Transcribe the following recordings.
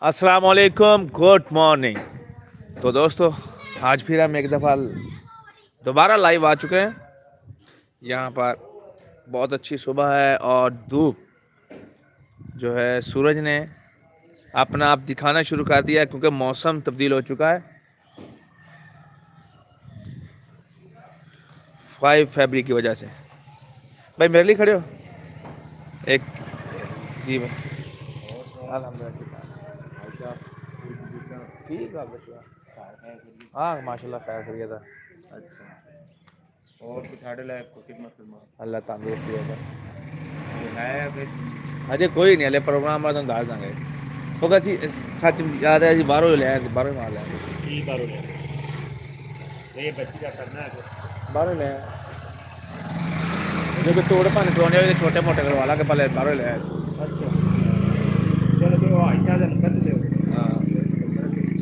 अस्सलाम वालेकुम, good morning. तो दोस्तों, आज फिर हम एक दफ़ा दोबारा लाइव आ चुके हैं। यहाँ पर बहुत अच्छी सुबह है और धूप जो है सूरज ने अपना आप दिखाना शुरू कर दिया है क्योंकि मौसम तब्दील हो चुका है 5 फरवरी की वजह से। भाई मेरे लिए खड़े हो एक। जी भाई, अल्हम्दुलिल्लाह ठीक है। हाँ माशाल्लाह खैर करिए था। अच्छा, और कुछ साढ़े लाख को खिदमत फरमा अल्लाह तंदुरुस्ती होगा। है फिर अजय कोई नहीं हले प्रोग्राम में तुम दस देंगे होगा जी। सच याद है जी, बाहरों ले आए, बाहरों माल ले आए, की बारो ले ये बच्ची का करना है फिर। बाहरों ले आए। जो कि तोड़ भन करवाने हुए छोटे मोटे करवा ला के पहले बाहरों ले आए। अच्छा, चलो फिर वो आयशा का नंबर तो दो। हाँ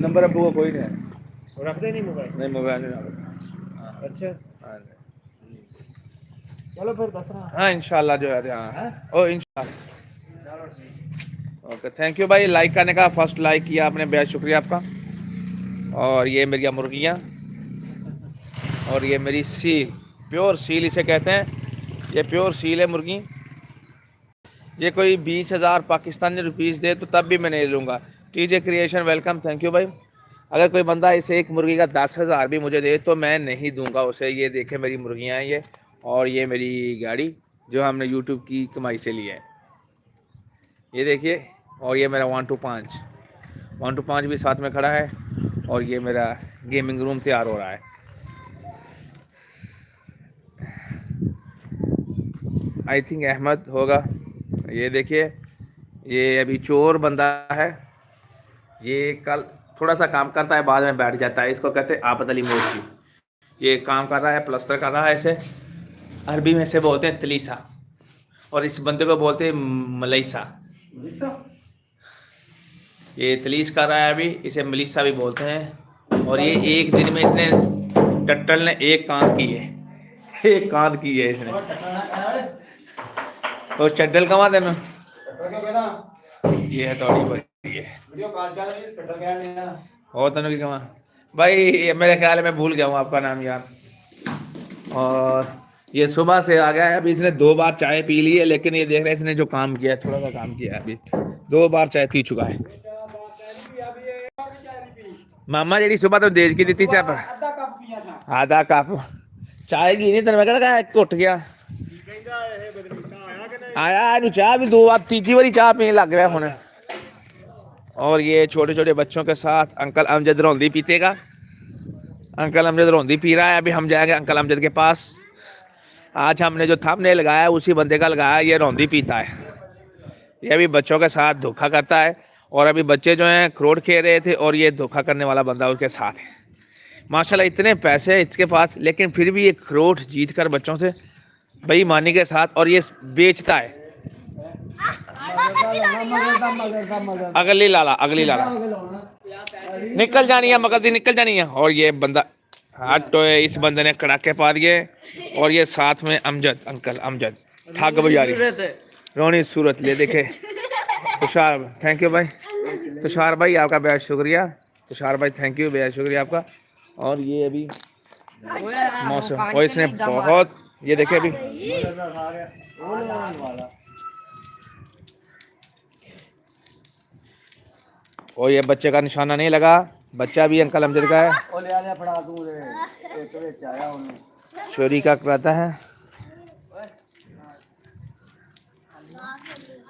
नंबर अबू को कोई नहीं है। वो रखते नहीं मोबाइल। नहीं मोबाइल नहीं रखा। अच्छा, हाँ चलो फिर दस रहा हाँ इंशाल्लाह जो है। हाँ है। ओ इंशाल्लाह। चलो ठीक। ओके थैंक यू भाई, लाइक करने का। फर्स्ट लाइक किया आपने, बेहद शुक्रिया आपका। और ये मेरी मुर्गियाँ और ये मेरी सील, प्योर सील इसे कहते हैं। ये प्योर सील है मुर्गी। ये कोई 20,000 पाकिस्तानी रुपीज़ दे तो तब भी मैं नहीं लूँगा। TJ creation welcome, thank you भाई। अगर कोई बंदा इसे एक मुर्गी का 10,000 भी मुझे दे तो मैं नहीं दूंगा उसे। ये देखे मेरी मुर्गियाँ हैं ये, और ये मेरी गाड़ी जो हमने यूट्यूब की कमाई से ली है, ये देखिए। और ये मेरा 125 भी साथ में खड़ा है। और ये मेरा गेमिंग रूम तैयार हो रहा है। आई थिंक अहमद होगा। ये देखिए, ये अभी चोर बंदा है। ये कल थोड़ा सा काम करता है, बाद में बैठ जाता है। इसको कहते हैं आबद अली मोची। ये काम कर रहा है, प्लस्तर कर रहा है। इसे अरबी में से बोलते हैं तलीसा, और इस बंदे को बोलते हैं मलईसा। ये तलीस कर रहा है अभी, इसे मलीसा भी बोलते हैं। और ये एक दिन में इसने टट्टल ने एक कांद की है, एक कांद की है इसने। और चड्डल कमा देना ये है थोड़ी बड़ी है। और तनु की कमा भाई, मेरे ख्याल में भूल गया हूँ आपका नाम यार। और ये सुबह से आ गया है। अभी इसने 2 बार चाय पी ली है, लेकिन ये देख रहे हैं इसने जो काम किया है, थोड़ा सा काम किया है। अभी 2 बार चाय पी चुका है। मामा जी सुबह तो देज की दी चाय पर आधा कप चाय की नहीं तेन मैं कहना घुट गया आया चाह भी 2 बार, तीसरी बारी चाह पीने लग गया हुण। और ये छोटे छोटे बच्चों के साथ अंकल अमजद रौंदी पीतेगा। अंकल अमजद रौंदी पी रहा है। अभी हम जाएंगे अंकल अमजद के पास। आज हमने जो थंबनेल लगाया उसी बंदे का लगाया। ये रौंदी पीता है, ये अभी बच्चों के साथ धोखा करता है। और अभी बच्चे जो हैं अखरोट खेल रहे थे और ये धोखा करने वाला बंदा उसके साथ है। माशाल्लाह इतने पैसे हैं इसके पास, लेकिन फिर भी ये अखरोट जीत कर बच्चों से बेईमानी के साथ, और ये बेचता है। अगली लाला, अगली लाला निकल जानी है, मगदी निकल जानी है। और ये बंदा हाथ तो इस बंदे ने कड़ाके पा दिए। और ये साथ में अमजद, अंकल अमजद ठग बजारी रोनी सूरत ले देखे। तुषार थैंक यू भाई, तुषार भाई आपका बेहद शुक्रिया। तुषार भाई थैंक यू, बेहद शुक्रिया आपका। और ये अभी मौसम और इसने बहुत, ये देखे अभी और ये बच्चे का निशाना नहीं लगा। बच्चा भी अंकल अमजद का है, चोरी का कराता है।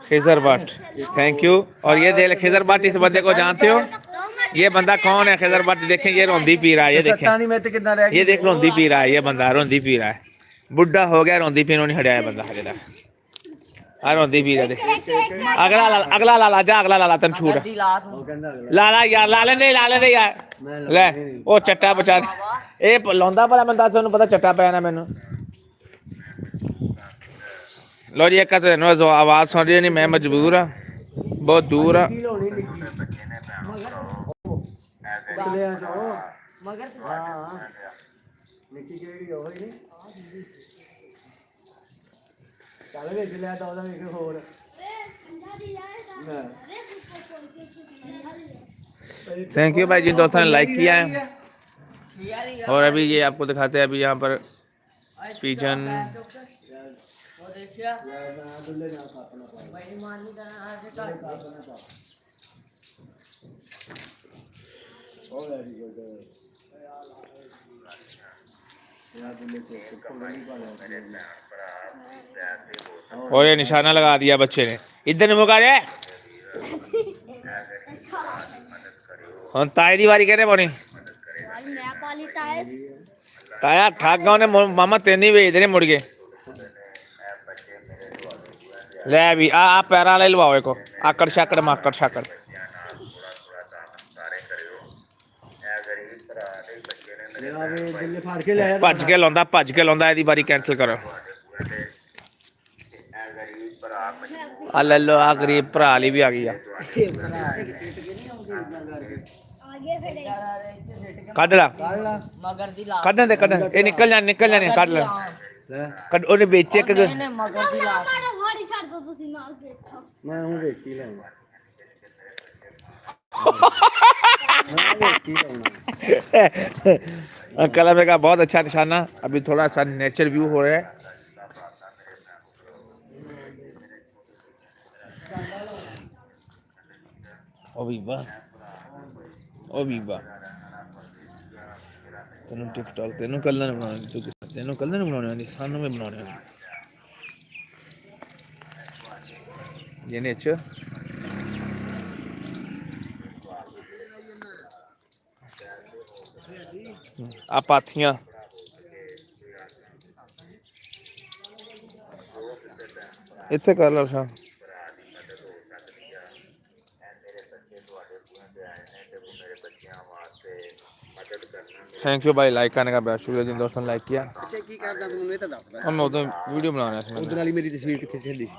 Khizar Bhatt thank you. और ये देख खिजर भट्ट, इस बंदे को जानते हो? ये बंदा कौन है खिजर भट्ट? देखें ये रौंदी पी रहा है, ये देखें, ये देख रौंदी पी रहा है। ये बंदा रौंदी पी रहा है, बुढ़ा हो गया, रौंदी पीनों नहीं हटाया है बंदा हजे तक। रौंदी पी रहा है। अगला लाला, अगला लाला जा, अगला लाला तेन छूट लाला यार, लाले दे, लाले दे यार। ले ओ चट्टा बचा ए लाउंदा भला बंदा, तुहानू पता चट्टा पैना मैनू। लो जी, एक आवाज सुन रही नहीं, मैं मजबूर हाँ, बहुत दूर हाँ। थैंक यू भाई जिन दोस्तों ने लाइक किया है। और अभी ये आपको दिखाते हैं अभी यहाँ पर पिजन। और ये निशाना लगा दिया बच्चे ने, इधर नहीं मुका रे। हम ताए दी बारी कहने पानी ताया ठाक गाँव ने मामा तेन ही भेज देने मुड़ के ले भी आ पैरा वाले लवाओ एक आकड़ शाकड़ माकड़ शाकड़। भज के लाउंदा एदी बारी कैंसिल करो। आ ले लो आ गरीब भरा वाली भी आ गई है। कढ़ ला कढ़ने दे कढ़ ये निकल जाने कढ़ ले कढ़ ਉਹਨੇ ਵੇਚੇ ਇੱਕ मैं हूं बेची लाऊंगा अंकल हमें का बहुत अच्छा निशाना। अभी थोड़ा सा नेचर व्यू हो रहा है। ओ बीबा तेनों टिकटॉक तेनों कल्ला नहीं बनाने तेनों कल्ला नहीं बनाने वाली सानों में बनाने वाली ये नेचर। आ पाथियां इत्थे कर लो सा। थैंक यू भाई लाइक करने का बहुत शुक्रिया जिन दोस्तों ने लाइक किया। अच्छा की करदा तू ਮੈਨੂੰ ਇਹ ਤਾਂ ਦੱਸ हम उधर वीडियो बना रहे थे। ਉਹਦੇ ਨਾਲ ਹੀ ਮੇਰੀ ਤਸਵੀਰ ਕਿੱਥੇ ਚੱਲੀ ਸੀ।